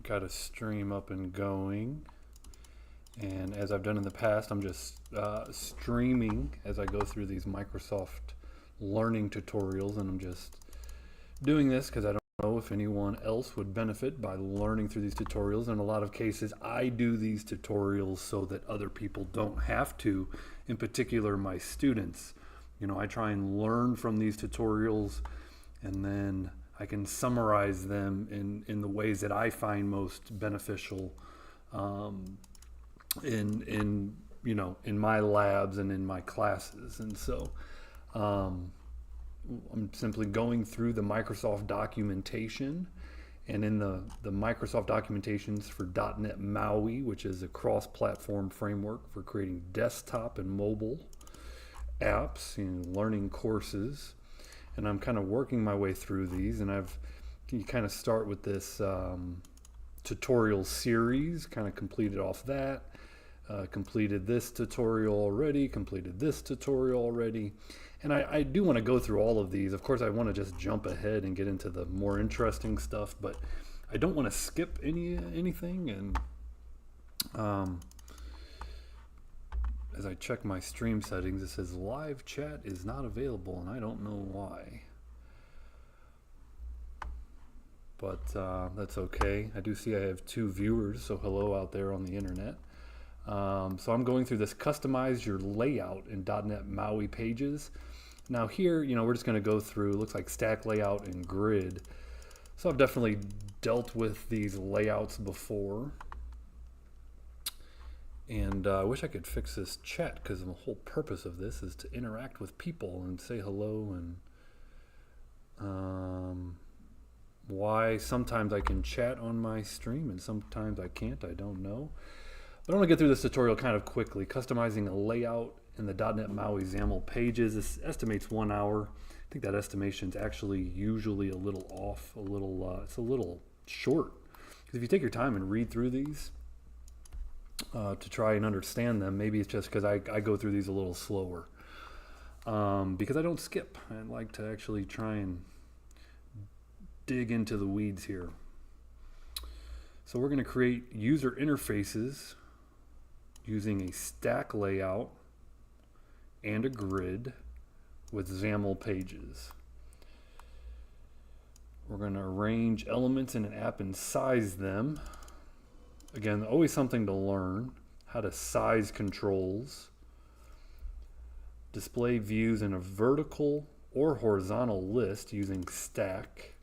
got a stream up and going, and as I've done in the past, I'm just streaming as I go through these Microsoft learning tutorials, and I'm just doing this because I don't know if anyone else would benefit by learning through these tutorials. In a lot of cases, I do these tutorials so that other people don't have to, in particular my students. You know, I try and learn from these tutorials, and then I can summarize them in the ways that I find most beneficial in my labs and in my classes. And so I'm simply going through the Microsoft documentation, and in the Microsoft documentations for .NET MAUI, which is a cross-platform framework for creating desktop and mobile apps and learning courses. And I'm kind of working my way through these, and you kind of start with this tutorial series, kind of completed off that, completed this tutorial already, completed this tutorial already. And I do want to go through all of these. Of course, I want to just jump ahead and get into the more interesting stuff, but I don't want to skip anything. And as I check my stream settings, it says live chat is not available, and I don't know why. But that's okay. I do see I have 2 viewers, so hello out there on the internet. So I'm going through this customize your layout in .NET MAUI pages. Now here, we're just going to go through, looks like StackLayout and Grid. So I've definitely dealt with these layouts before. And I wish I could fix this chat, because the whole purpose of this is to interact with people and say hello. And why sometimes I can chat on my stream and sometimes I can't, I don't know. But I want to get through this tutorial kind of quickly. Customizing a layout in the .NET MAUI XAML pages. This estimates 1 hour. I think that estimation is actually usually a little off, it's a little short. Because if you take your time and read through these to try and understand them, maybe it's just because I go through these a little slower. Because I don't skip. I like to actually try and dig into the weeds here. So we're going to create user interfaces using a stack layout and a grid with XAML pages. We're going to arrange elements in an app and size them. Again, always something to learn, how to size controls, display views in a vertical or horizontal list using stack.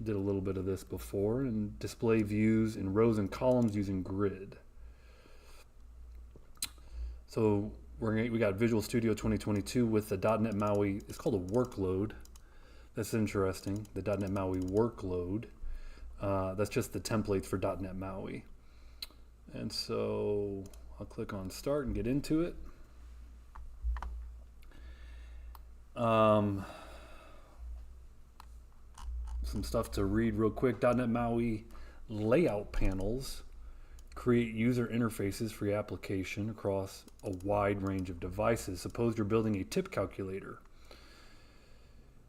Did a little bit of this before, and display views in rows and columns using grid. So we got Visual Studio 2022 with the .NET MAUI. It's called a workload. That's interesting. The .NET MAUI workload. That's just the templates for .NET MAUI. And so I'll click on Start and get into it. Some stuff to read real quick. .NET MAUI layout panels create user interfaces for your application across a wide range of devices. Suppose you're building a tip calculator,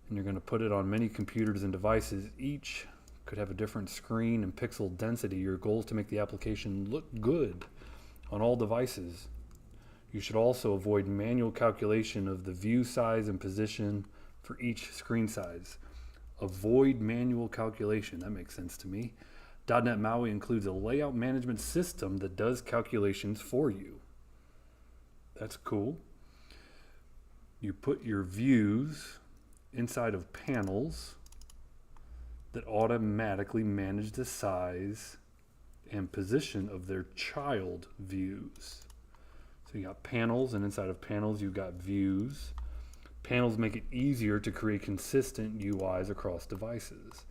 and you're going to put it on many computers and devices. Each could have a different screen and pixel density. Your goal is to make the application look good on all devices. You should also avoid manual calculation of the view size and position for each screen size. Avoid manual calculation. That makes sense to me. .NET MAUI includes a layout management system that does calculations for you. That's cool. You put your views inside of panels that automatically manage the size and position of their child views. So you got panels, and inside of panels you've got views. Panels make it easier to create consistent UIs across devices.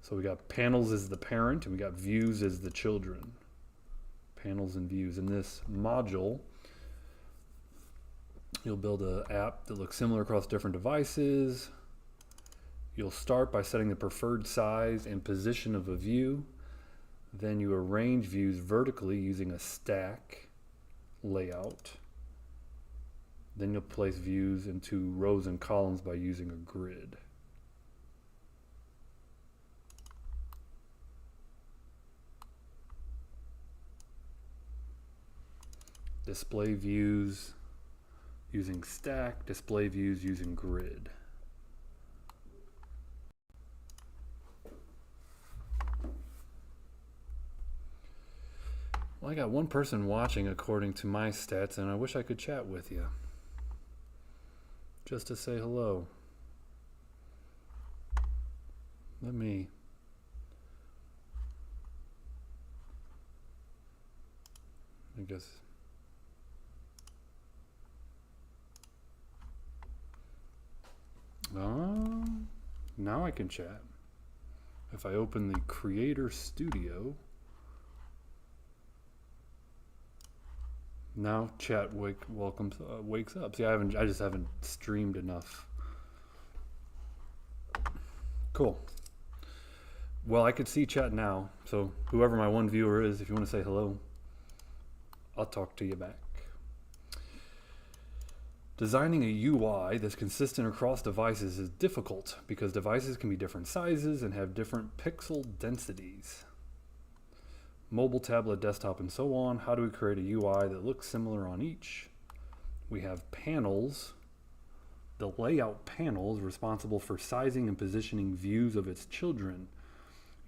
So we got panels as the parent, and we got views as the children. Panels and views. In this module, you'll build an app that looks similar across different devices. You'll start by setting the preferred size and position of a view. Then you arrange views vertically using a stack layout. Then you'll place views into rows and columns by using a grid. display views using stack, display views using grid. Well, I got one person watching according to my stats, and I wish I could chat with you. Just to say hello. Let me... I guess... now I can chat. If I open the Creator Studio, now chat wakes up. See, I just haven't streamed enough. Cool. Well, I could see chat now, so whoever my one viewer is, if you want to say hello, I'll talk to you back. Designing a UI that's consistent across devices is difficult because devices can be different sizes and have different pixel densities. Mobile, tablet, desktop, and so on. How do we create a UI that looks similar on each? We have panels. The layout panel is responsible for sizing and positioning views of its children.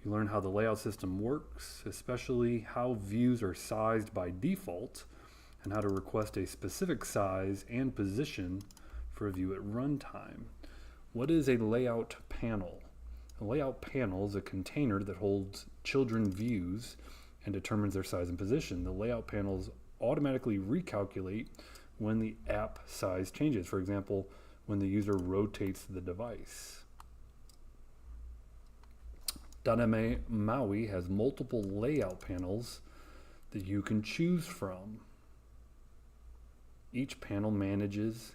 You learn how the layout system works, especially how views are sized by default, and how to request a specific size and position for a view at runtime. What is a layout panel? A layout panel is a container that holds children views and determines their size and position. The layout panels automatically recalculate when the app size changes. For example, when the user rotates the device. .NET MAUI has multiple layout panels that you can choose from. Each panel manages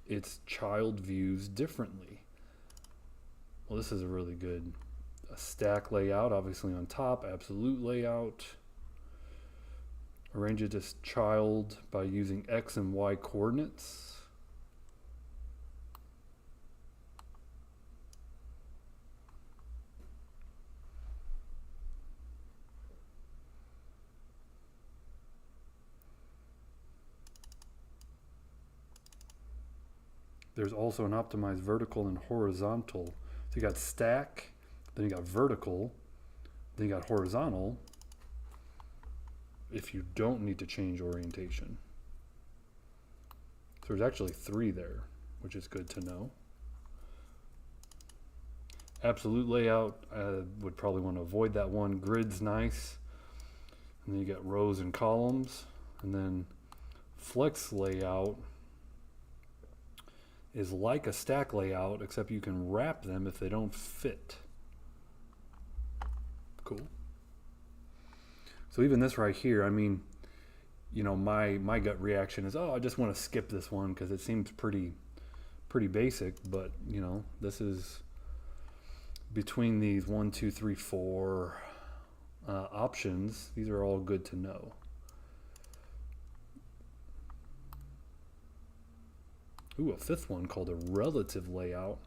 its child views differently. Well, this is a really good stack layout, obviously on top, absolute layout. Arrange it as child by using X and Y coordinates. There's also an optimized vertical and horizontal. So you got stack, then you got vertical, then you got horizontal if you don't need to change orientation. So there's actually 3 there, which is good to know. Absolute layout, I would probably want to avoid that one. Grid's nice. And then you got rows and columns. And then flex layout is like a stack layout, except you can wrap them if they don't fit. Cool. So even this right here, I mean, you know, my gut reaction is, oh, I just want to skip this one because it seems pretty basic. But you know, this is between these 1, 2, 3, 4 options. These are all good to know. Ooh, a 5th one called a relative layout.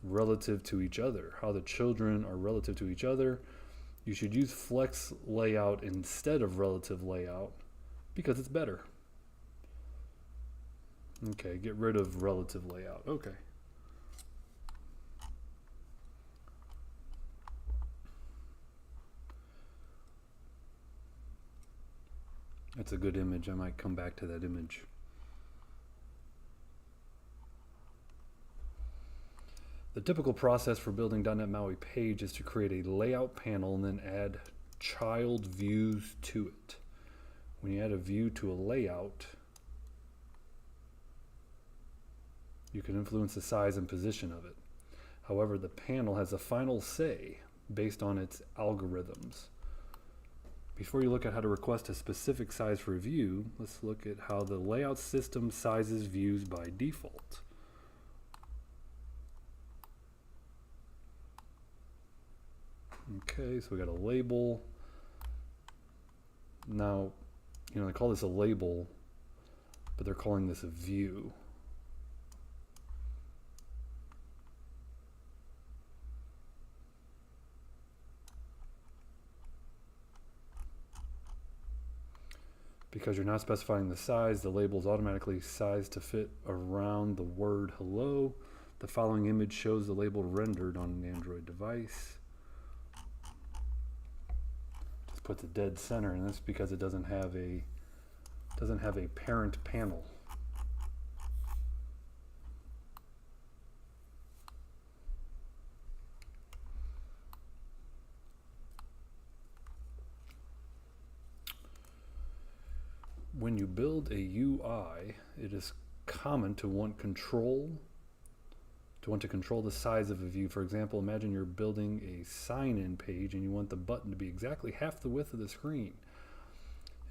Relative to each other. How the children are relative to each other. You should use flex layout instead of relative layout because it's better. Okay, get rid of relative layout. Okay. That's a good image. I might come back to that image. The typical process for building .NET MAUI page is to create a layout panel and then add child views to it. When you add a view to a layout, you can influence the size and position of it. However, the panel has a final say based on its algorithms. Before you look at how to request a specific size for a view, let's look at how the layout system sizes views by default. Okay, so we got a label. Now, you know, they call this a label, but they're calling this a view. Because you're not specifying the size, the label is automatically sized to fit around the word hello. The following image shows the label rendered on an Android device. Just puts a dead center in this because it doesn't have a parent panel. When you build a UI, it is common to want to control the size of a view. For example, imagine you're building a sign-in page and you want the button to be exactly half the width of the screen.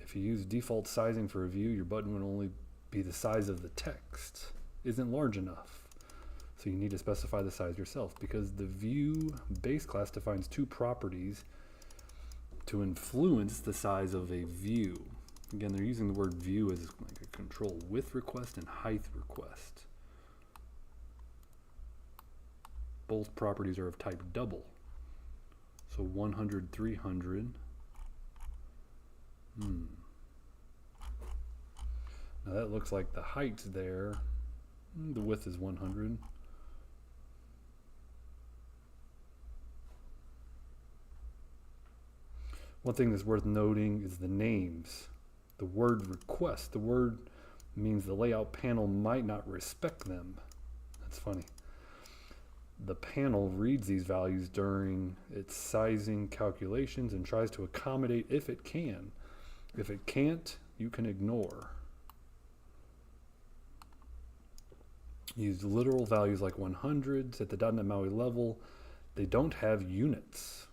If you use default sizing for a view, your button would only be the size of the text. Isn't large enough. So you need to specify the size yourself, because the view base class defines two properties to influence the size of a view. Again, they're using the word view as like a control width request and height request. Both properties are of type double. So 100, 300. Now that looks like the height's there. The width is 100. One thing that's worth noting is the names. The word request. The word means the layout panel might not respect them. That's funny. The panel reads these values during its sizing calculations and tries to accommodate if it can. If it can't, you can ignore. Use literal values like 100s at the .NET MAUI level. They don't have units.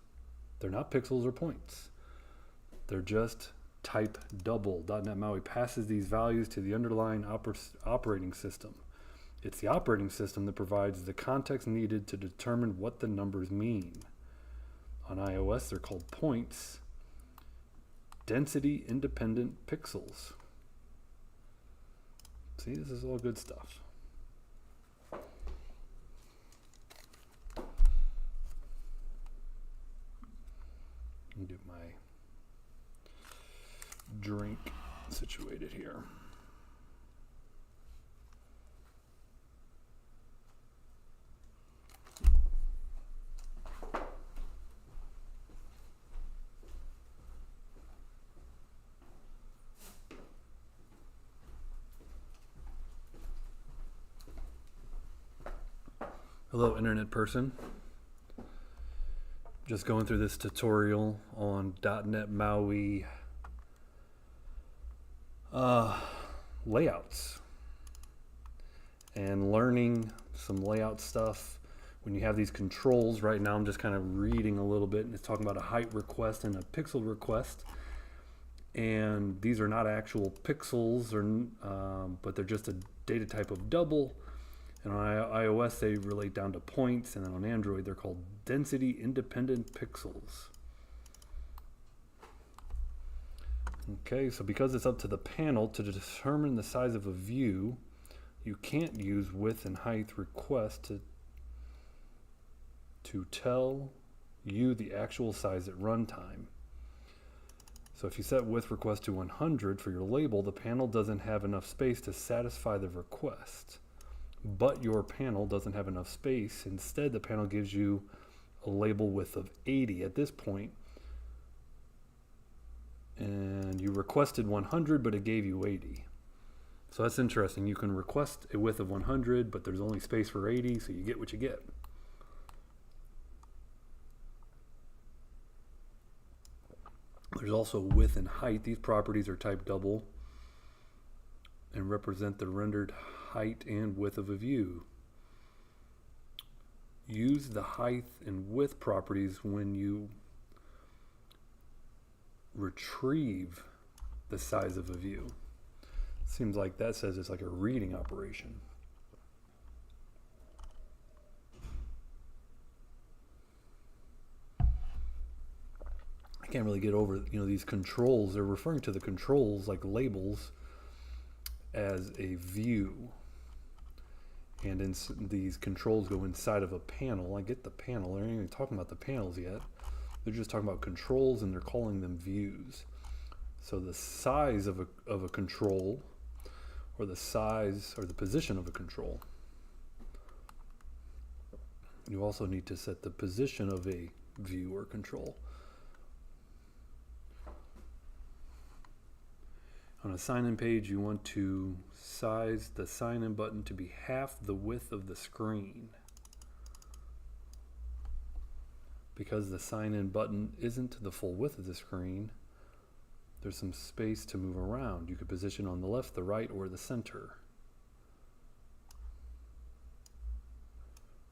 They're not pixels or points. They're just type double. .NET MAUI passes these values to the underlying operating system. It's the operating system that provides the context needed to determine what the numbers mean. On iOS, they're called points. Density independent pixels. See, this is all good stuff. Get my drink situated here. Hello, internet person. Just going through this tutorial on .NET MAUI layouts and learning some layout stuff. When you have these controls, right now I'm just kind of reading a little bit, and it's talking about a height request and a pixel request, and these are not actual pixels, but they're just a data type of double. And on iOS, they relate down to points, and then on Android, they're called density independent pixels. Okay, so because it's up to the panel to determine the size of a view, you can't use width and height request to tell you the actual size at runtime. So if you set width request to 100 for your label, the panel doesn't have enough space to satisfy the request. But your panel doesn't have enough space. Instead, the panel gives you a label width of 80 at this point. And you requested 100, but it gave you 80. So that's interesting. You can request a width of 100, but there's only space for 80, so you get what you get. There's also width and height. These properties are type double and represent the rendered height and width of a view. Use the height and width properties when you retrieve the size of a view. Seems like that says it's like a reading operation. I can't really get over, these controls. They're referring to the controls like labels as a view. And these controls go inside of a panel. I get the panel. They're not even talking about the panels yet. They're just talking about controls, and they're calling them views. So the size of a control, or the size or the position of a control. You also need to set the position of a view or control. On a sign-in page, you want to size the sign-in button to be half the width of the screen. Because the sign-in button isn't the full width of the screen, there's some space to move around. You could position on the left, the right, or the center.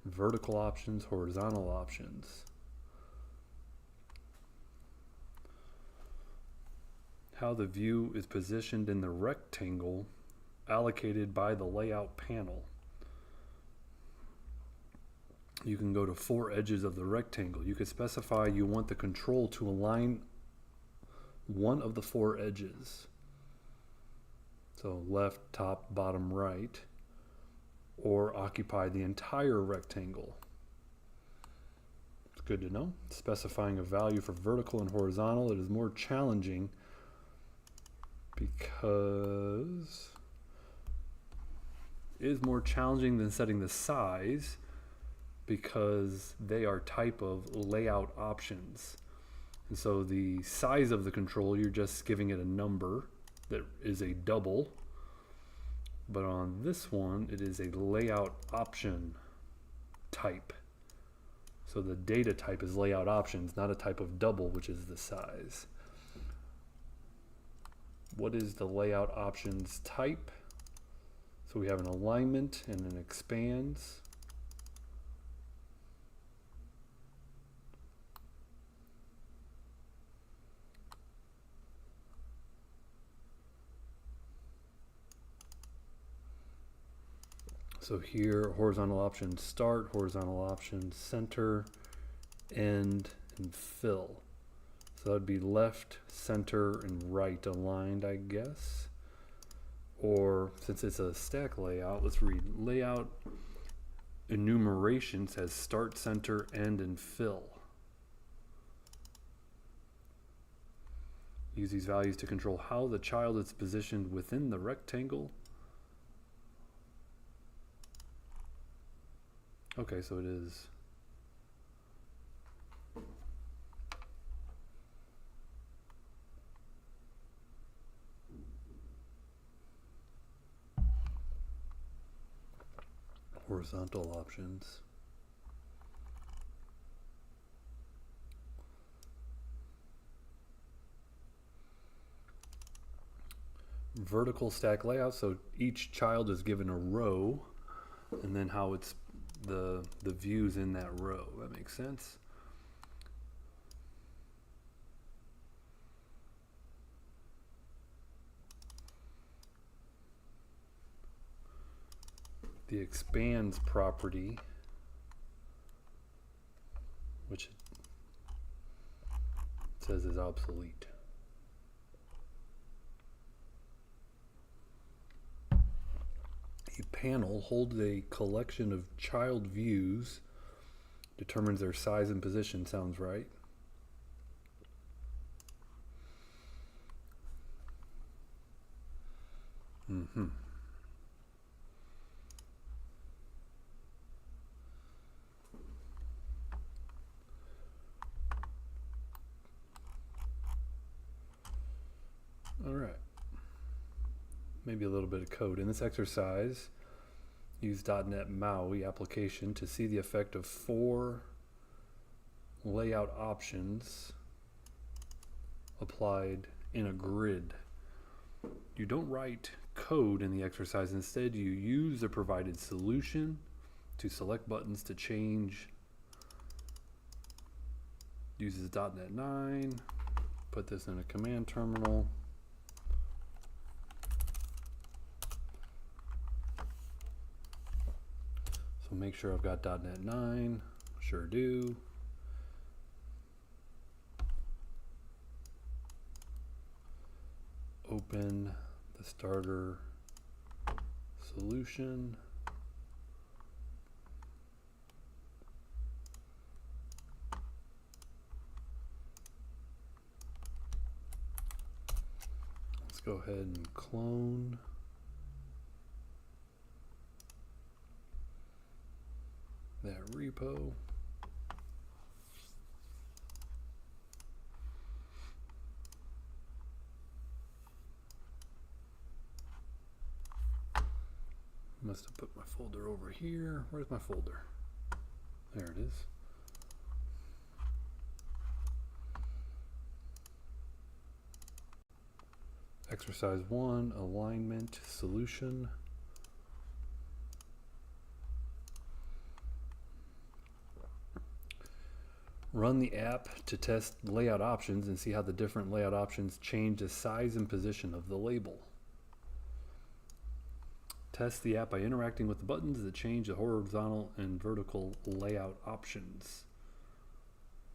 Vertical options, horizontal options. How the view is positioned in the rectangle allocated by the layout panel. You can go to 4 edges of the rectangle. You could specify you want the control to align one of the 4 edges. So left, top, bottom, right, or occupy the entire rectangle. It's good to know. Specifying a value for vertical and horizontal, it is more challenging because it is more challenging than setting the size, because they are type of layout options. And so the size of the control, you're just giving it a number that is a double. But on this one, it is a layout option type. So the data type is layout options, not a type of double, which is the size. What is the layout options type? So we have an alignment and an expands. So here, horizontal options start, horizontal options center, end, and fill. So that would be left, center, and right aligned, I guess. Or since it's a stack layout, let's read layout enumeration says start, center, end, and fill. Use these values to control how the child is positioned within the rectangle. Okay, so it is horizontal options. Vertical stack layout, so each child is given a row, and then how it's the views in that row. That makes sense. The expands property, which it says is obsolete. A panel holds a collection of child views, determines their size and position. Sounds right. All right. Maybe a little bit of code. In this exercise, use .NET MAUI application to see the effect of 4 layout options applied in a grid. You don't write code in the exercise. Instead, you use the provided solution to select buttons to change. Uses .NET 9. Put this in a command terminal. So make sure I've got .NET 9. Sure do. Open the starter solution. Let's go ahead and clone. That repo. Must have put my folder over here. Where's my folder? There it is. Exercise 1, alignment solution. Run the app to test layout options and see how the different layout options change the size and position of the label. Test the app by interacting with the buttons that change the horizontal and vertical layout options.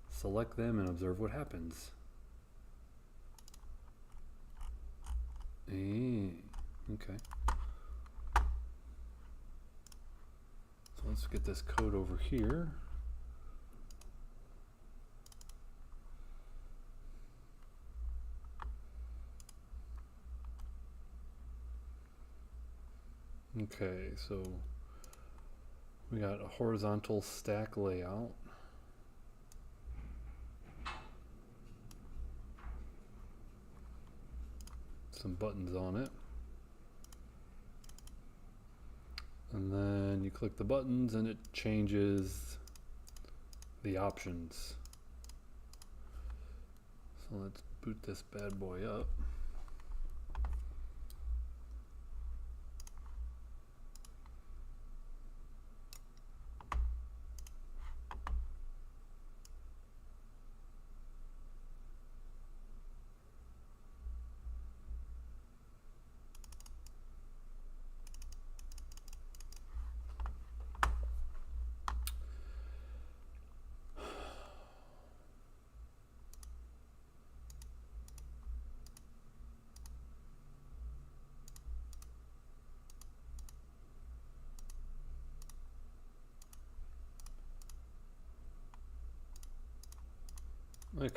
Select them and observe what happens. Okay. So let's get this code over here. Okay, so we got a horizontal stack layout. Some buttons on it. And then you click the buttons and it changes the options. So let's boot this bad boy up. Okay,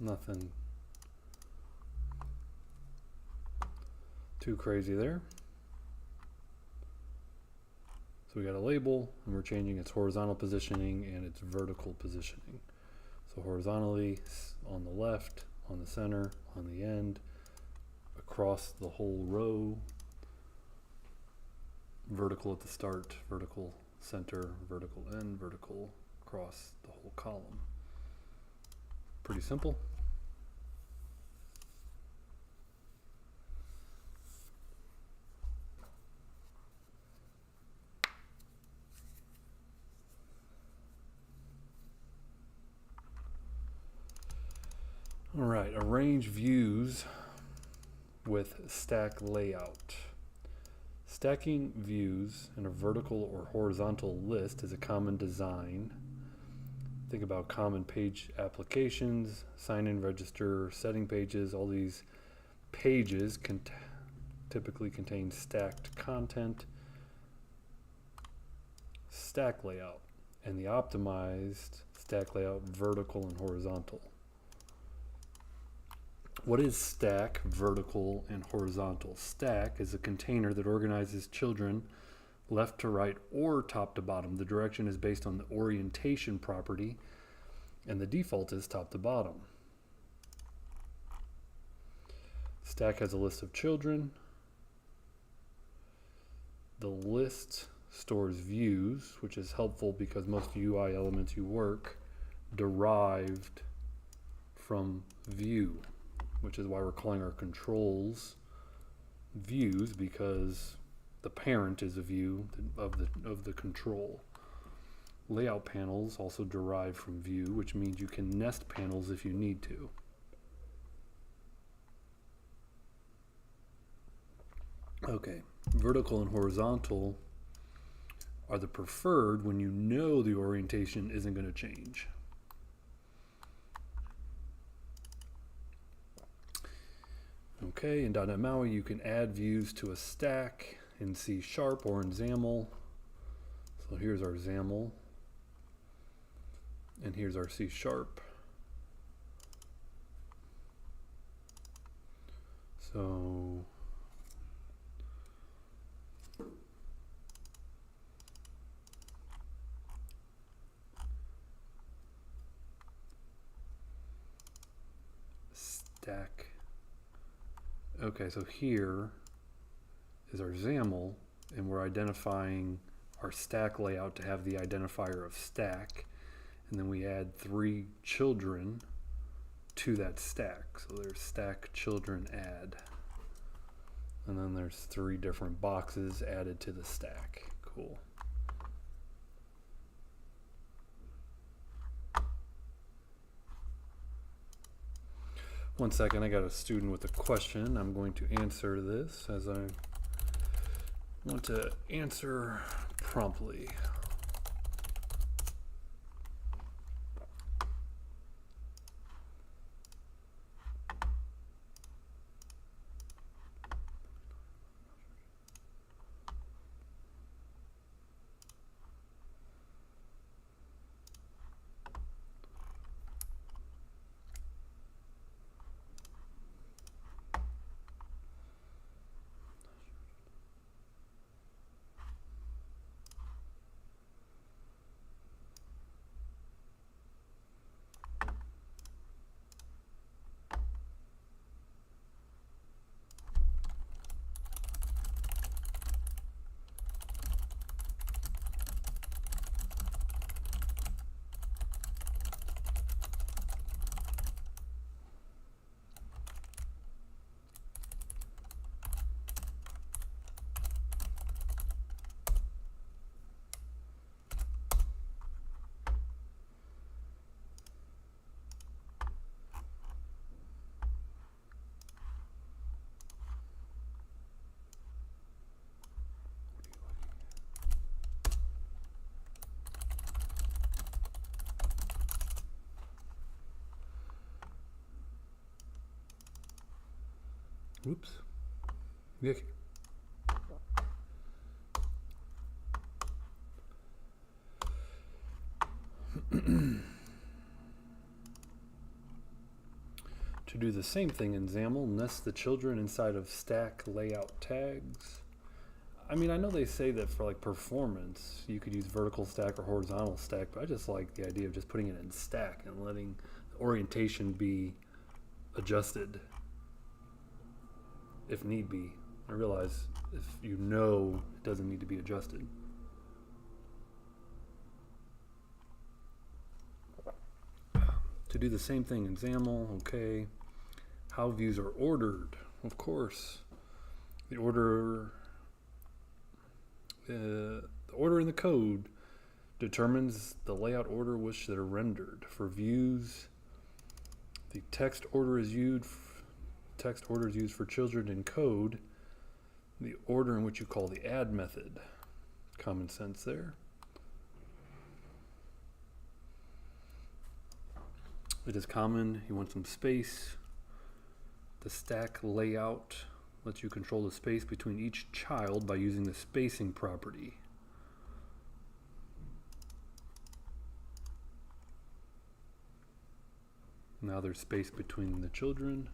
nothing too crazy there. So we got a label and we're changing its horizontal positioning and its vertical positioning. So horizontally on the left, on the center, on the end, across the whole row, vertical at the start, vertical center, vertical end, vertical across the whole column. Pretty simple. All right, arrange views with stack layout. Stacking views in a vertical or horizontal list is a common design. Think about common page applications, sign-in, register, setting pages. All these pages can typically contain stacked content, stack layout, and the optimized stack layout vertical and horizontal. What is stack, vertical, and horizontal? Stack is a container that organizes children left to right or top to bottom. The direction is based on the orientation property, and the default is top to bottom. Stack has a list of children. The list stores views, which is helpful because most UI elements you work derived from view, which is why we're calling our controls views, because the parent is a view of the control. Layout panels also derive from view, which means you can nest panels if you need to. Okay, vertical and horizontal are the preferred when you know the orientation isn't going to change. Okay, in .NET MAUI you can add views to a stack in C# or in XAML. So here's our XAML, and here's our C#. So So stack. Okay, so here is our XAML, and we're identifying our stack layout to have the identifier of stack, and then we add 3 children to that stack. So there's stack children add, and then there's 3 different boxes added to the stack. Cool. One second, I got a student with a question. I'm going to answer this as I want to answer promptly. Oops. Okay. To do the same thing in XAML, nest the children inside of stack layout tags. I mean, I know they say that for like performance, you could use vertical stack or horizontal stack, but I just like the idea of just putting it in stack and letting the orientation be adjusted if need be. I realize if you know it doesn't need to be adjusted. To do the same thing in XAML, okay. How views are ordered, of course. The order in the code determines the layout order which they're rendered. For views, the text order is used for children in code, the order in which you call the add method. Common sense there. It is common, you want some space. The stack layout lets you control the space between each child by using the spacing property. Now there's space between the children.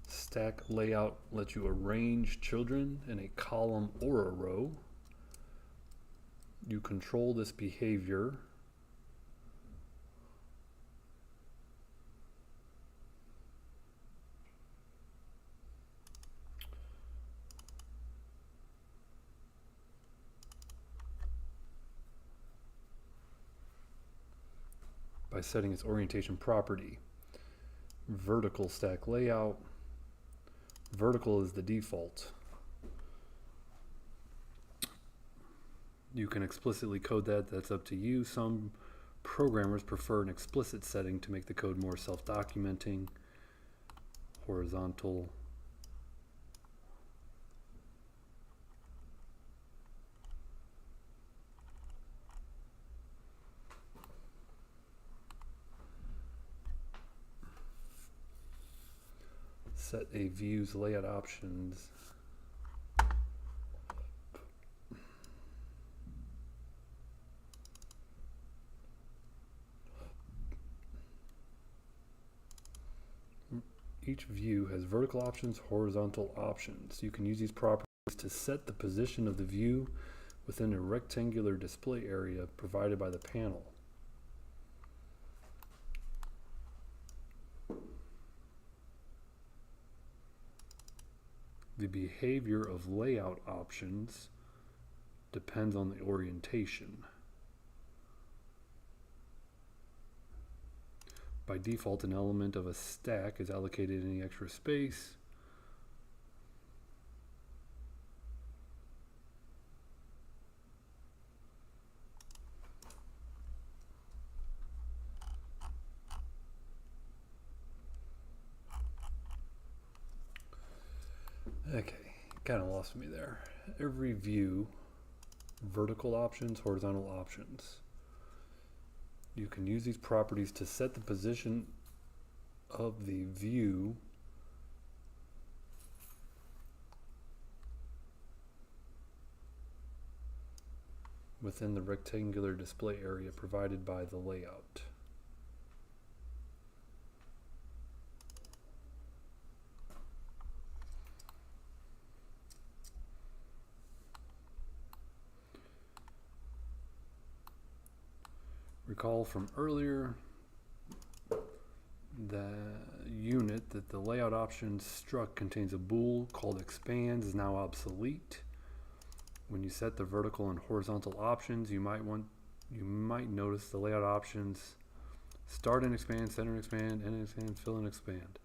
Stack layout lets you arrange children in a column or a row. You control this behavior by setting its orientation property. Vertical stack layout. Vertical is the default. You can explicitly code that, that's up to you. Some programmers prefer an explicit setting to make the code more self-documenting. Horizontal. Set a view's layout options. Each view has vertical options, horizontal options. You can use these properties to set the position of the view within a rectangular display area provided by the panel. The behavior of layout options depends on the orientation. By default, an element of a stack is allocated any extra space. Okay, kind of lost me there. Every view, vertical options, horizontal options. You can use these properties to set the position of the view within the rectangular display area provided by the layout. Recall from earlier the unit that the layout options struct contains a bool called expands is now obsolete. When you set the vertical and horizontal options, you might notice the layout options start and expand, center and expand, end and expand, fill and expand.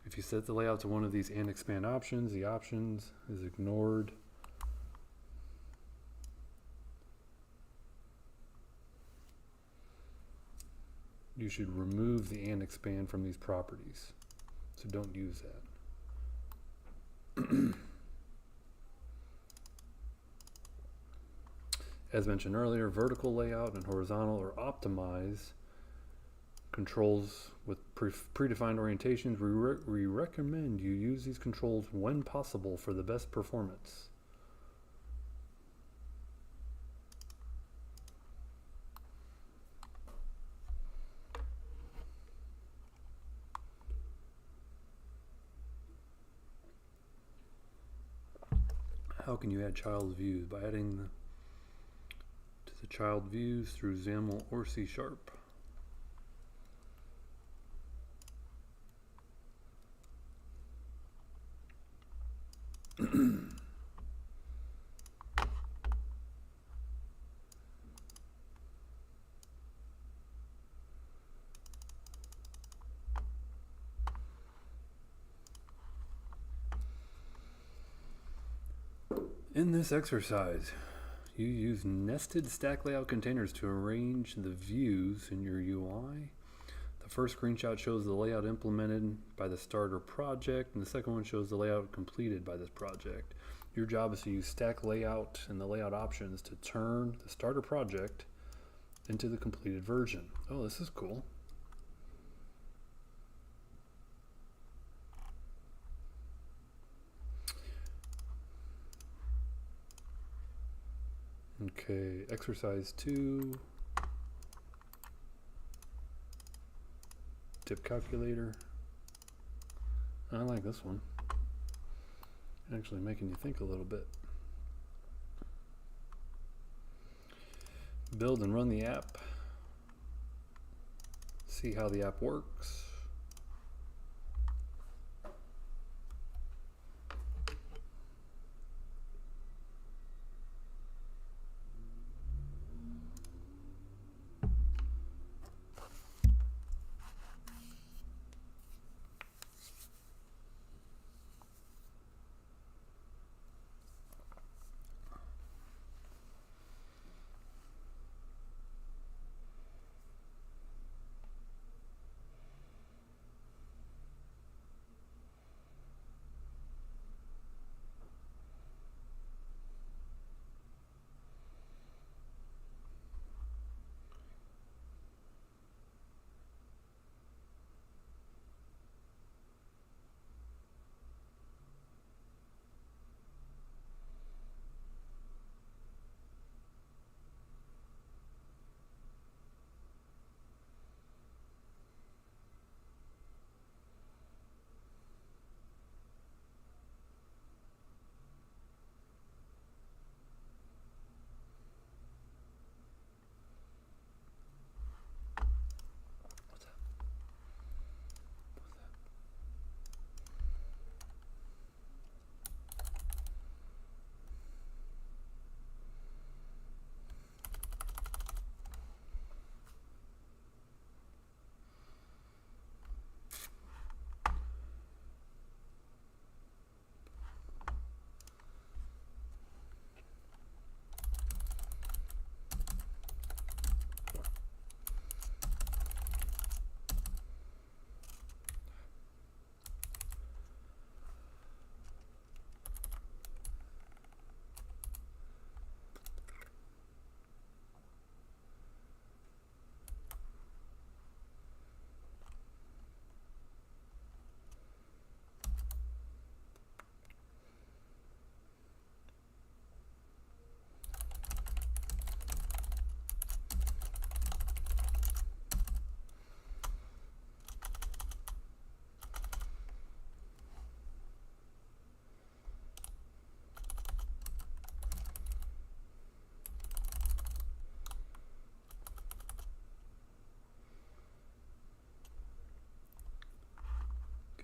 If you set the layout to one of these and expand options, the options is ignored. You should remove the and expand from these properties. So don't use that. As mentioned earlier, vertical layout and horizontal or optimize controls with predefined orientations. We recommend you use these controls when possible for the best performance. How can you add child views? By adding to the child views through XAML or C#. In this exercise, you use nested stack layout containers to arrange the views in your UI. The first screenshot shows the layout implemented by the starter project, and the second one shows the layout completed by this project. Your job is to use stack layout and the layout options to turn the starter project into the completed version. Oh, this is cool. Okay, exercise 2, tip calculator. I like this one. Actually making you think a little bit. Build and run the app. See how the app works.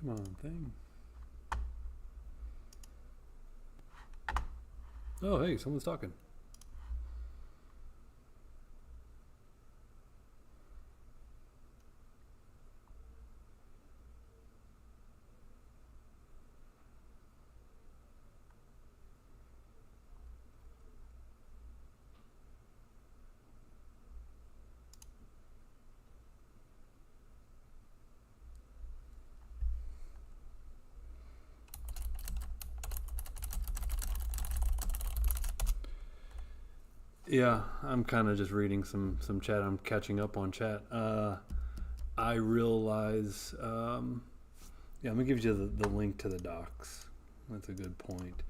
Come on, thing. Oh, hey, someone's talking. Yeah, I'm kind of just reading some chat. I'm catching up on chat. I realize, yeah, I'm gonna give you the link to the docs. That's a good point.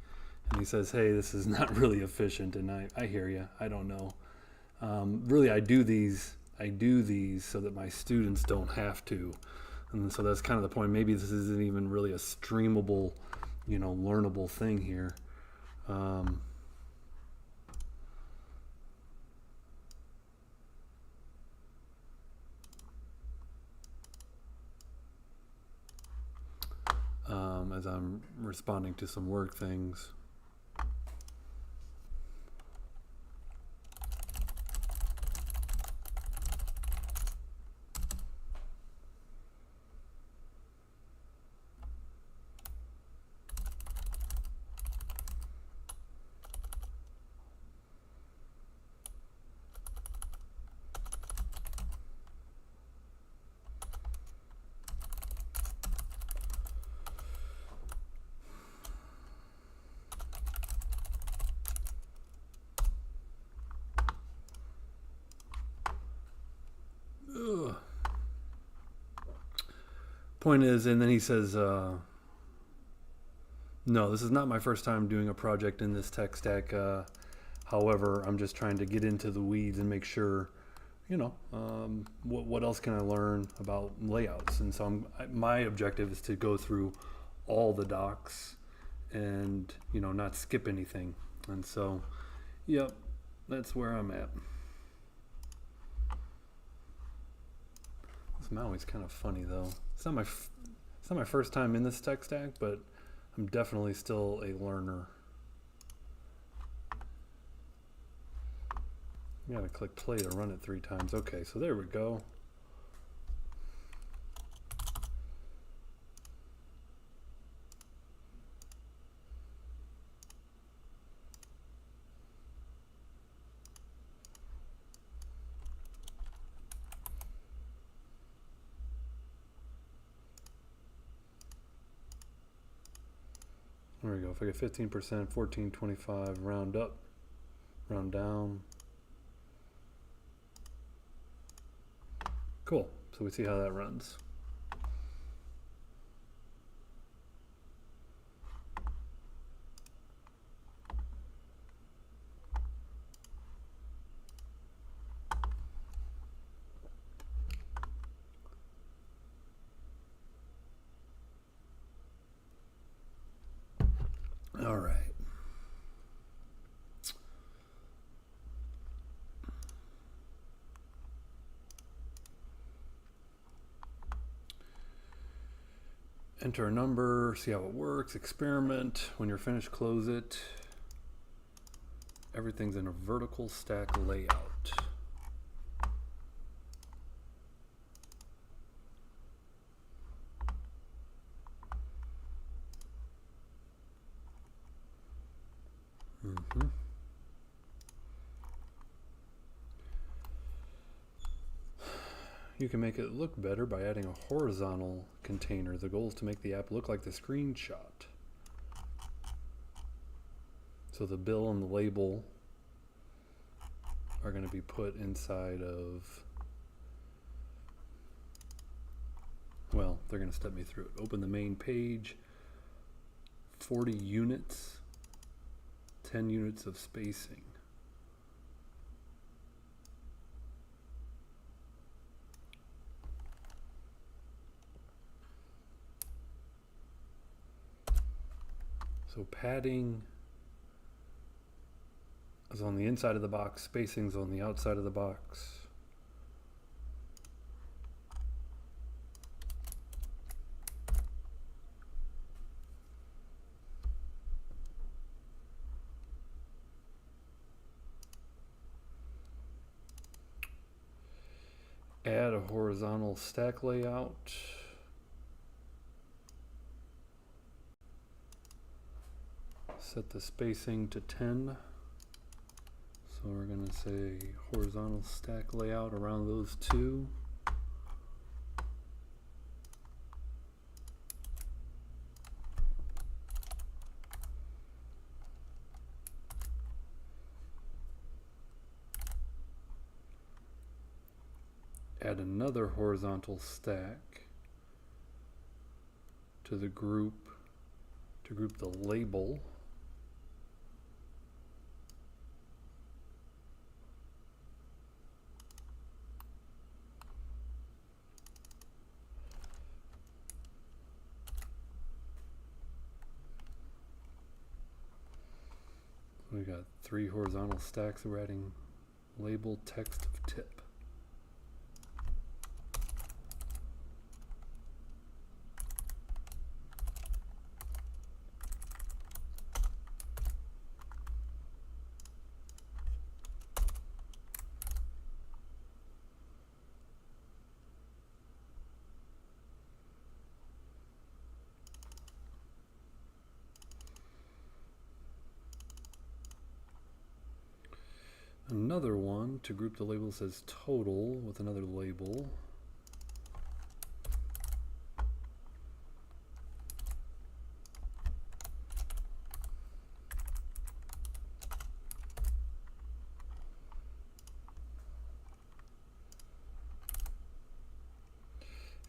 And he says, hey, this is not really efficient, and I hear you. I don't know. Really, I do these so that my students don't have to, and so that's kind of the point. Maybe this isn't even really a streamable, learnable thing here. As I'm responding to some work things. Point is, and then he says, no, this is not my first time doing a project in this tech stack. However, I'm just trying to get into the weeds and make sure, what else can I learn about layouts? And so my objective is to go through all the docs and, not skip anything. And so, yep, that's where I'm at. This MAUI's kind of funny though. It's not my first time in this tech stack, but I'm definitely still a learner. You gotta click play to run it 3 times. Okay, so there we go. There we go. If I get 15%, 1425, round up, round down. Cool. So we see how that runs. All right. Enter a number, see how it works, experiment. When you're finished, close it. Everything's in a vertical stack layout. You can make it look better by adding a horizontal container. The goal is to make the app look like the screenshot. So the bill and the label are going to be put inside of, well, they're going to step me through it. Open the main page, 40 units, 10 units of spacing. So padding is on the inside of the box, spacing is on the outside of the box. Add a horizontal stack layout. Set the spacing to 10. So we're going to say horizontal stack layout around those two. Add another horizontal stack to the group to group the label. We got 3 horizontal stacks. We're adding label text of tip. Another one to group the label says total with another label.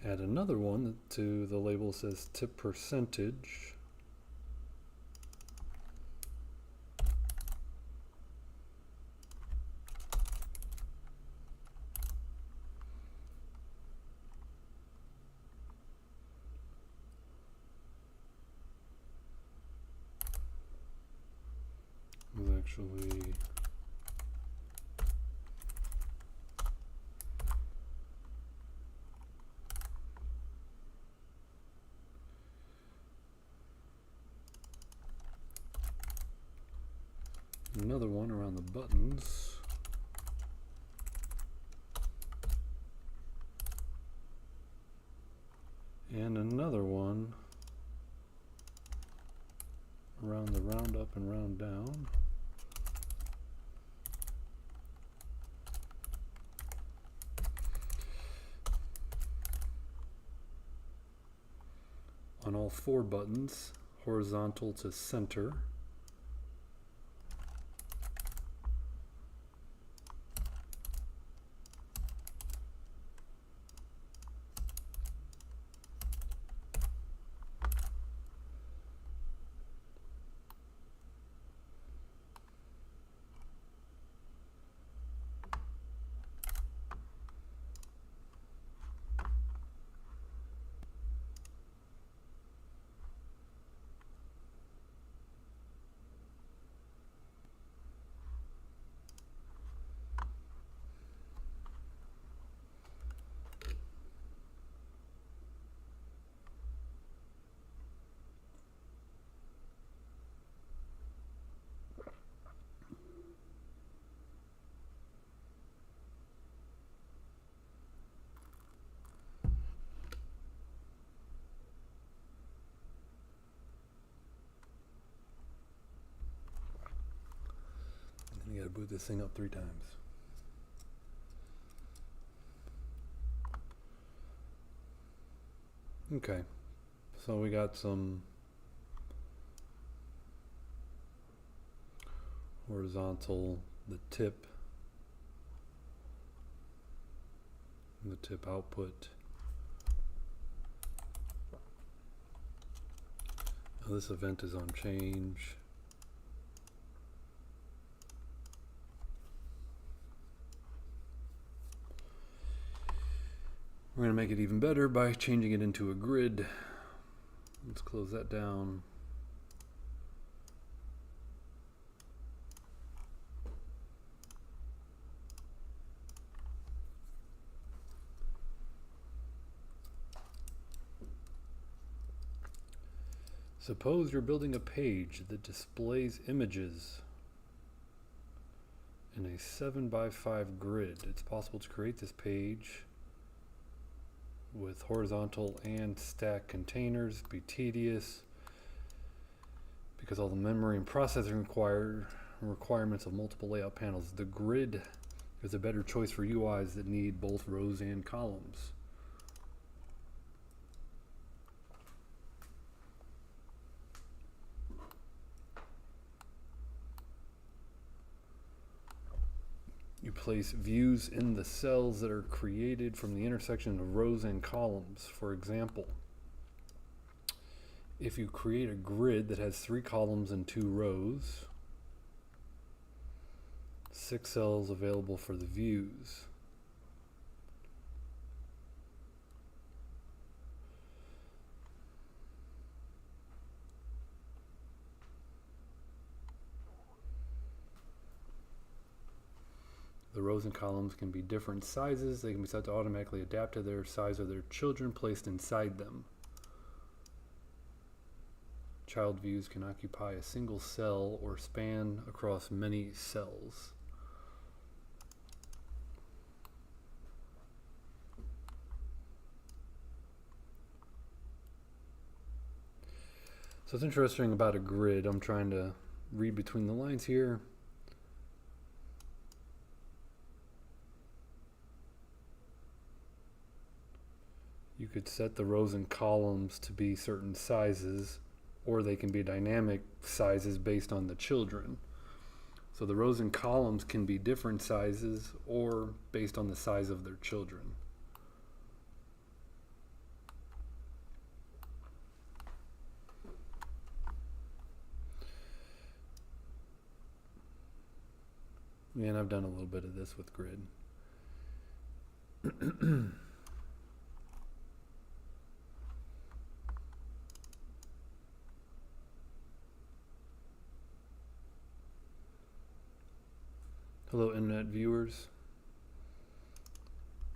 Add another one to the label says tip percentage. Actually, another one around the buttons. And another one around the round up and round down. On all 4 buttons, horizontal to center. You gotta boot this thing up 3 times. Okay, so we got some horizontal, the tip output. Now this event is on change. We're going to make it even better by changing it into a grid. Let's close that down. Suppose you're building a page that displays images in a 7x5 grid. It's possible to create this page with horizontal and stack containers be tedious because all the memory and processing requirements of multiple layout panels. The grid is a better choice for UIs that need both rows and columns. You place views in the cells that are created from the intersection of rows and columns. For example, if you create a grid that has 3 columns and 2 rows, 6 cells available for the views. The rows and columns can be different sizes. They can be set to automatically adapt to their size or their children placed inside them. Child views can occupy a single cell or span across many cells. So it's interesting about a grid. I'm trying to read between the lines here. You could set the rows and columns to be certain sizes, or they can be dynamic sizes based on the children. So the rows and columns can be different sizes or based on the size of their children. And I've done a little bit of this with grid. Hello, internet viewers.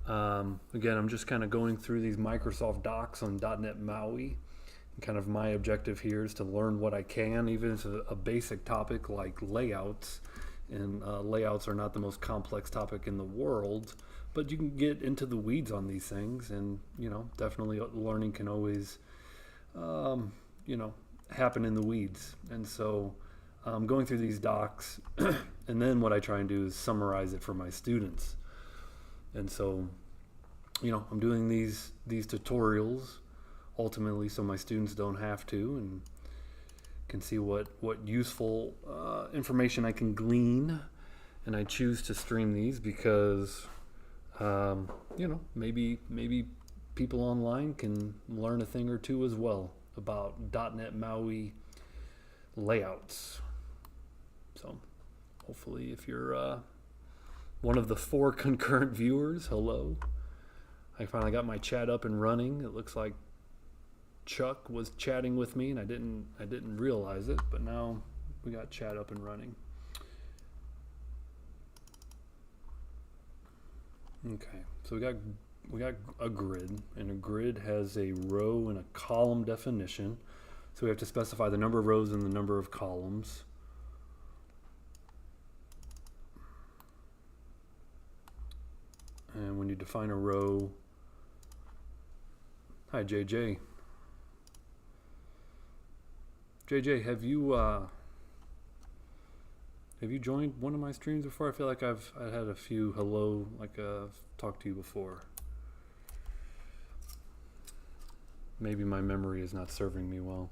Again, I'm just kind of going through these Microsoft docs on .NET MAUI. And kind of my objective here is to learn what I can, even if it's a basic topic like layouts. And layouts are not the most complex topic in the world, but you can get into the weeds on these things, and definitely learning can always happen in the weeds. And so I'm going through these docs, and then what I try and do is summarize it for my students. And so I'm doing these tutorials ultimately so my students don't have to, and can see what useful information I can glean. And I choose to stream these because maybe people online can learn a thing or two as well about .NET MAUI layouts. So hopefully, if you're one of the 4 concurrent viewers, hello. I finally got my chat up and running. It looks like Chuck was chatting with me, and I didn't realize it, but now we got chat up and running. Okay, so we got a grid, and a grid has a row and a column definition. So we have to specify the number of rows and the number of columns. And when you define a row, hi JJ. JJ, have you joined one of my streams before? I feel like I've had a few hello, like I've talked to you before. Maybe my memory is not serving me well.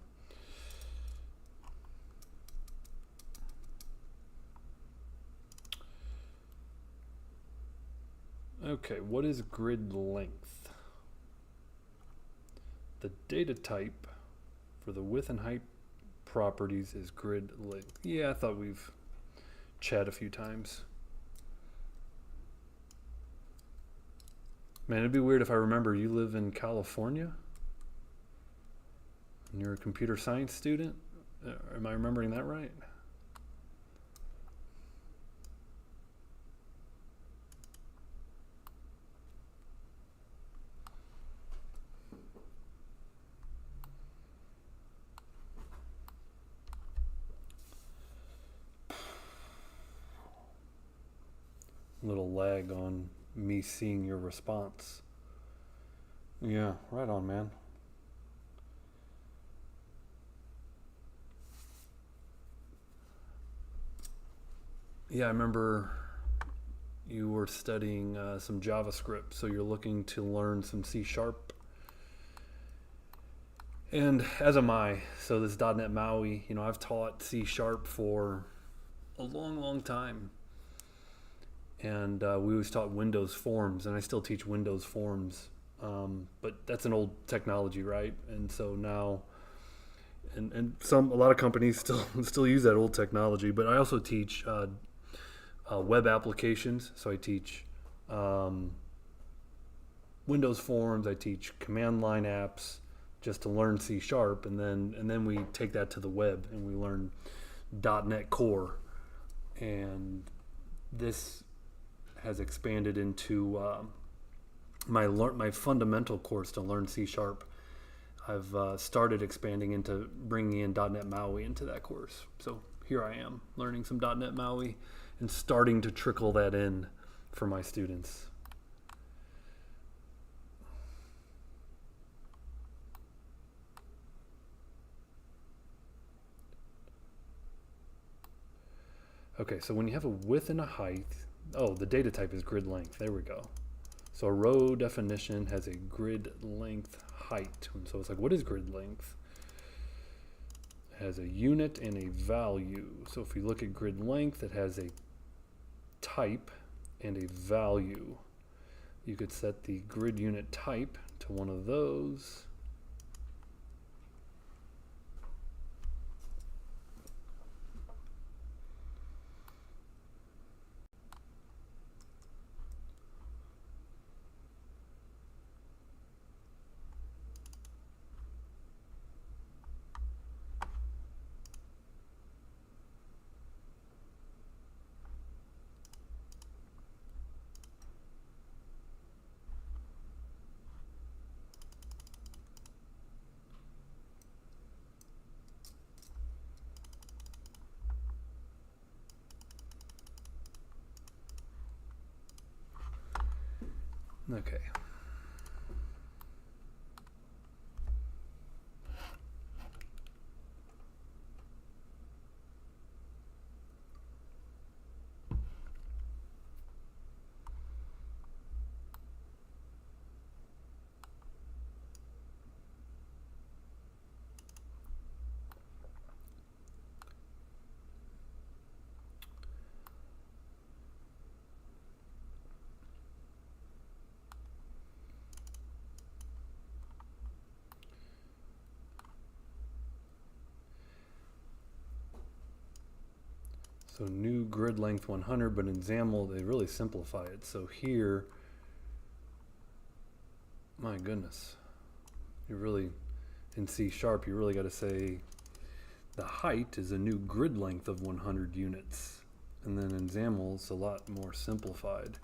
Okay, what is grid length? The data type for the width and height properties is grid length. Yeah, I thought we've chatted a few times. Man, it'd be weird if I remember you live in California and you're a computer science student. Am I remembering that right? Little lag on me seeing your response. Yeah, right on, man. Yeah, I remember you were studying some JavaScript, so you're looking to learn some C Sharp. And as am I. So this .NET MAUI, I've taught C Sharp for a long, long time. And we always taught Windows Forms, and I still teach Windows Forms. But that's an old technology, right? And so now, and a lot of companies still use that old technology. But I also teach web applications. So I teach Windows Forms. I teach command line apps just to learn C Sharp, and then we take that to the web and we learn .NET Core, and this has expanded into my fundamental course to learn C Sharp. I've started expanding into bringing in .NET MAUI into that course. So here I am learning some .NET MAUI and starting to trickle that in for my students. Okay, so when you have a width and a height, the data type is grid length. There we go. So a row definition has a grid length height. And so it's like, what is grid length? It has a unit and a value. So if you look at grid length, it has a type and a value. You could set the grid unit type to one of those. Okay. So new grid length 100, but in XAML they really simplify it. So here, my goodness, in C Sharp, you really got to say the height is a new grid length of 100 units. And then in XAML, it's a lot more simplified.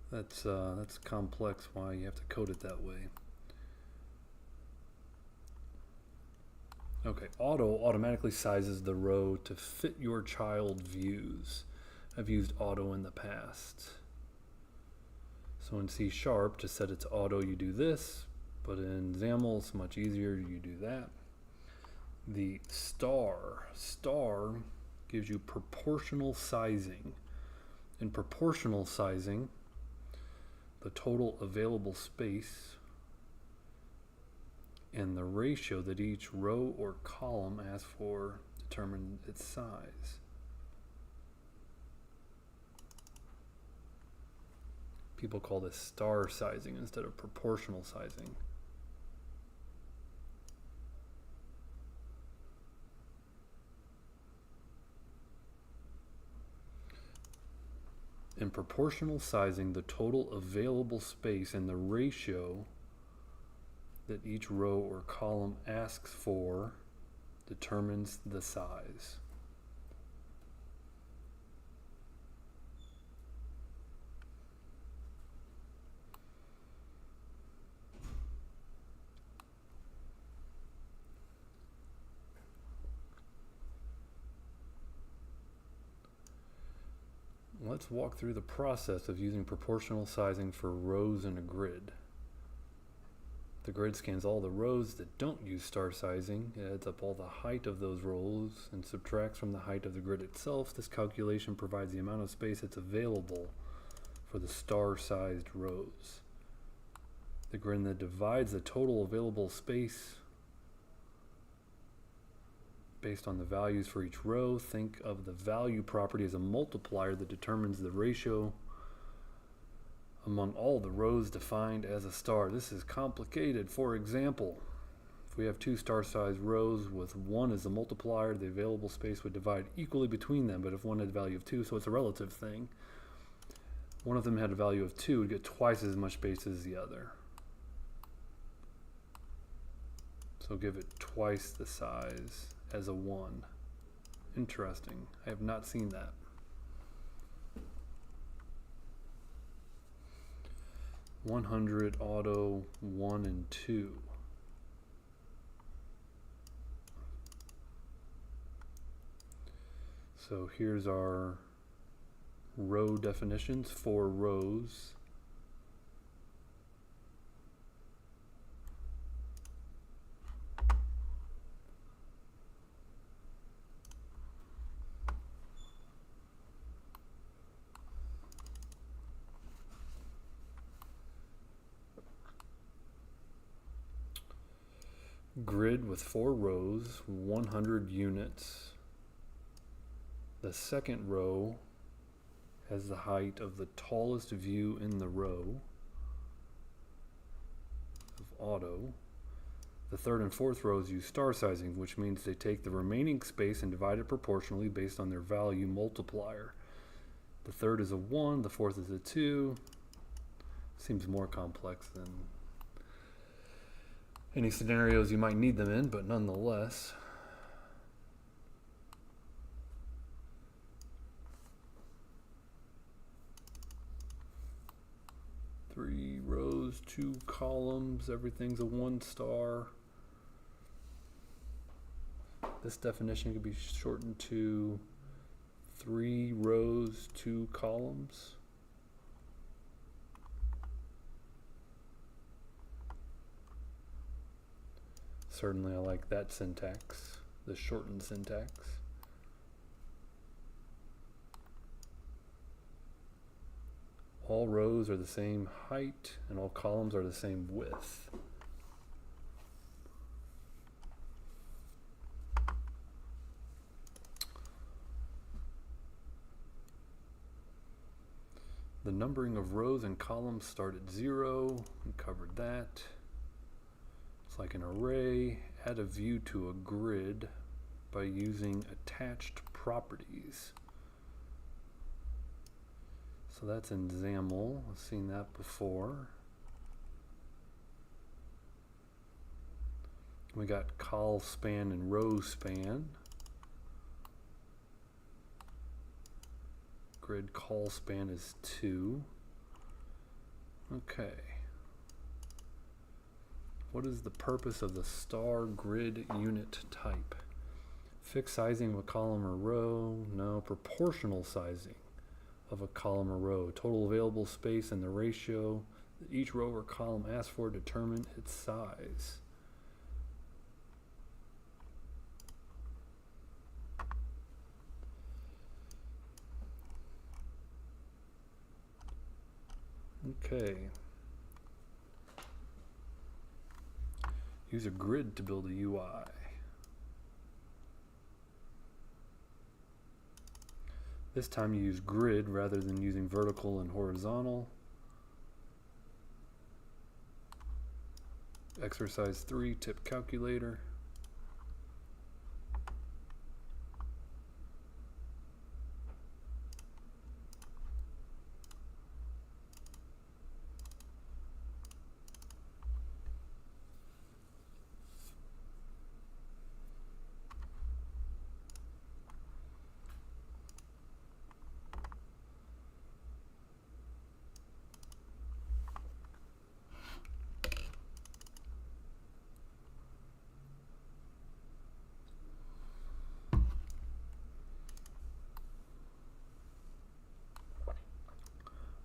That's complex why you have to code it that way. Okay, auto automatically sizes the row to fit your child views. I've used auto in the past. So in C Sharp, to set it to auto, you do this, but in XAML, it's much easier, you do that. The star gives you proportional sizing. In proportional sizing, the total available space and the ratio that each row or column asks for determine its size. People call this star sizing instead of proportional sizing. In proportional sizing, the total available space and the ratio that each row or column asks for determines the size. Let's walk through the process of using proportional sizing for rows in a grid. The grid scans all the rows that don't use star sizing. It adds up all the height of those rows and subtracts from the height of the grid itself. This calculation provides the amount of space that's available for the star-sized rows. The grid then divides the total available space based on the values for each row. Think of the value property as a multiplier that determines the ratio among all the rows defined as a star. This is complicated. For example, if we have two star-sized rows with one as a multiplier, the available space would divide equally between them, but if one had a value of 2, so it's a relative thing, one of them had a value of 2, would get twice as much space as the other. So give it twice the size as a 1. Interesting. I have not seen that. (100) auto 1 and 2. So here's our row definitions for rows. Grid with 4 rows, 100 units. The second row has the height of the tallest view in the row of auto. The third and fourth rows use star sizing, which means they take the remaining space and divide it proportionally based on their value multiplier. The third is a 1, the fourth is a 2. Seems more complex than any scenarios you might need them in, but nonetheless. Three rows, 2 columns, everything's a 1 star. This definition could be shortened to 3 rows, 2 columns. Certainly I like that syntax, the shortened syntax. All rows are the same height and all columns are the same width. The numbering of rows and columns start at 0. We covered that. It's like an array. Add a view to a grid by using attached properties. So that's in XAML. I've seen that before. We got col span and row span. Grid col span is 2. Okay. What is the purpose of the star grid unit type? Fixed sizing of a column or row? No. Proportional sizing of a column or row. Total available space and the ratio that each row or column asks for determine its size. Okay. Use a grid to build a UI. This time you use grid rather than using vertical and horizontal. Exercise 3, tip calculator.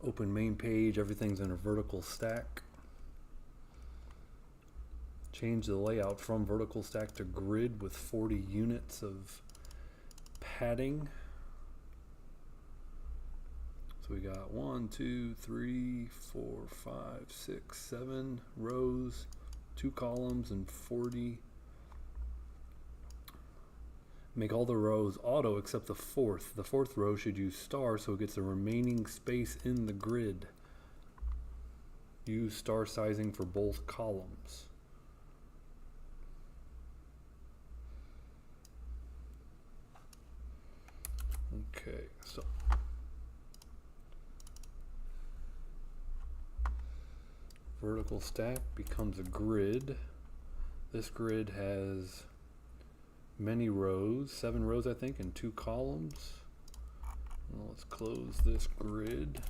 Open main page, everything's in a vertical stack. Change the layout from vertical stack to grid with 40 units of padding. So we got 1, 2, 3, 4, 5, 6, 7 rows, 2 columns, and 40. Make all the rows auto except the fourth. The fourth row should use star so it gets the remaining space in the grid. Use star sizing for both columns. Okay, so vertical stack becomes a grid. This grid has many rows, 7 rows I think, and 2 columns. Well, let's close this grid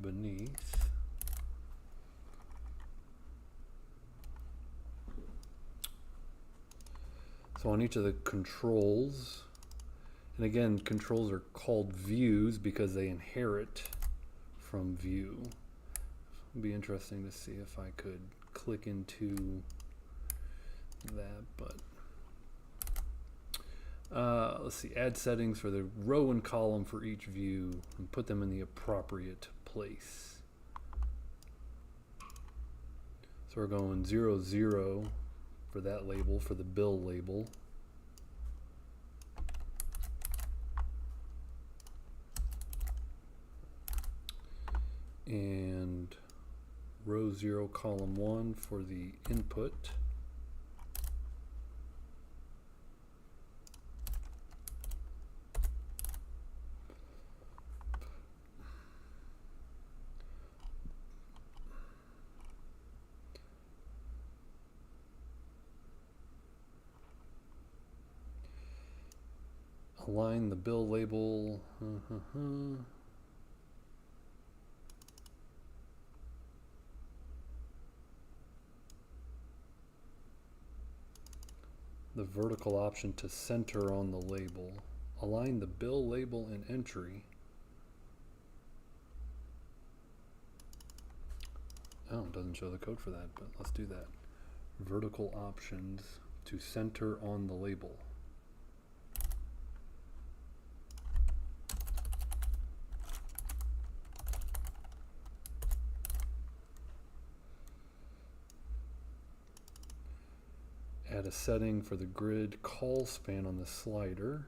beneath. So on each of the controls, and again, controls are called views because they inherit from view. It'd be interesting to see if I could click into that, but let's see, add settings for the row and column for each view and put them in the appropriate place. So we're going 0, 0 for that label, for the bill label. And row 0, column 1 for the input. Align the bill label. The vertical option to center on the label. Align the bill label and entry. Oh, it doesn't show the code for that, but let's do that. Vertical options to center on the label. Add a setting for the grid call span on the slider.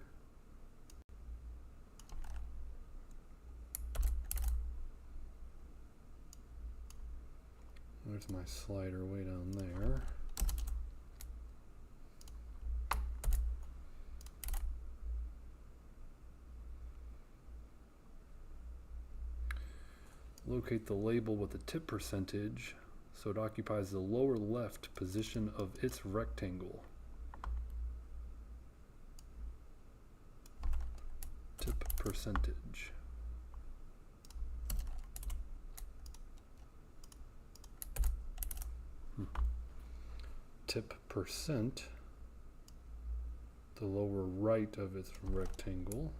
There's my slider way down there. Locate the label with the tip percentage so it occupies the lower left position of its rectangle. Tip percentage. Tip percent, the lower right of its rectangle.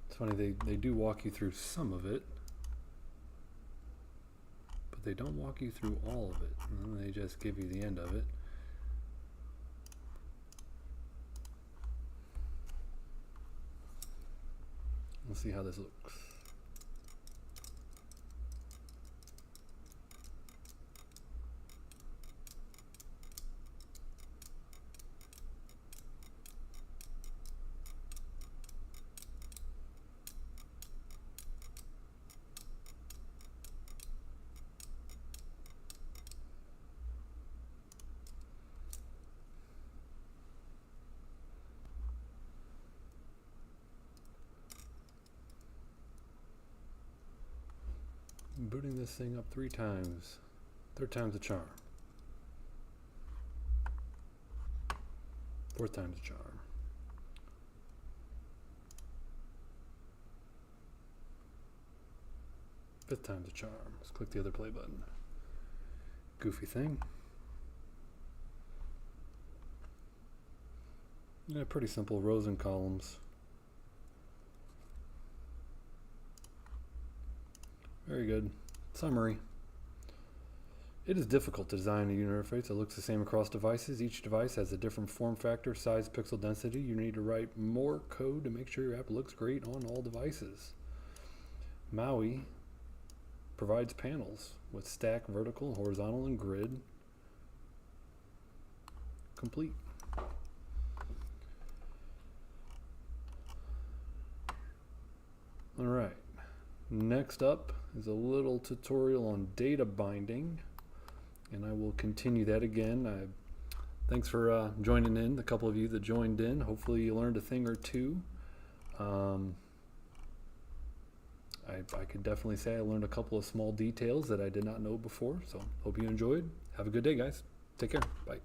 It's funny, they do walk you through some of it, but they don't walk you through all of it. And they just give you the end of it. Let's see how this looks. Booting this thing up 3 times. 3rd time's a charm. 4th time's a charm. 5th time's a charm. Let's click the other play button. Goofy thing. Yeah, pretty simple, rows and columns. Very good. Summary. It is difficult to design a user interface that looks the same across devices. Each device has a different form factor, size, pixel density. You need to write more code to make sure your app looks great on all devices. MAUI provides panels with stack, vertical, horizontal, and grid. Complete. All right. Next up is a little tutorial on data binding, and I will continue that again. Thanks for joining in, the couple of you that joined in. Hopefully you learned a thing or two. I could definitely say I learned a couple of small details that I did not know before, so hope you enjoyed. Have a good day, guys. Take care. Bye.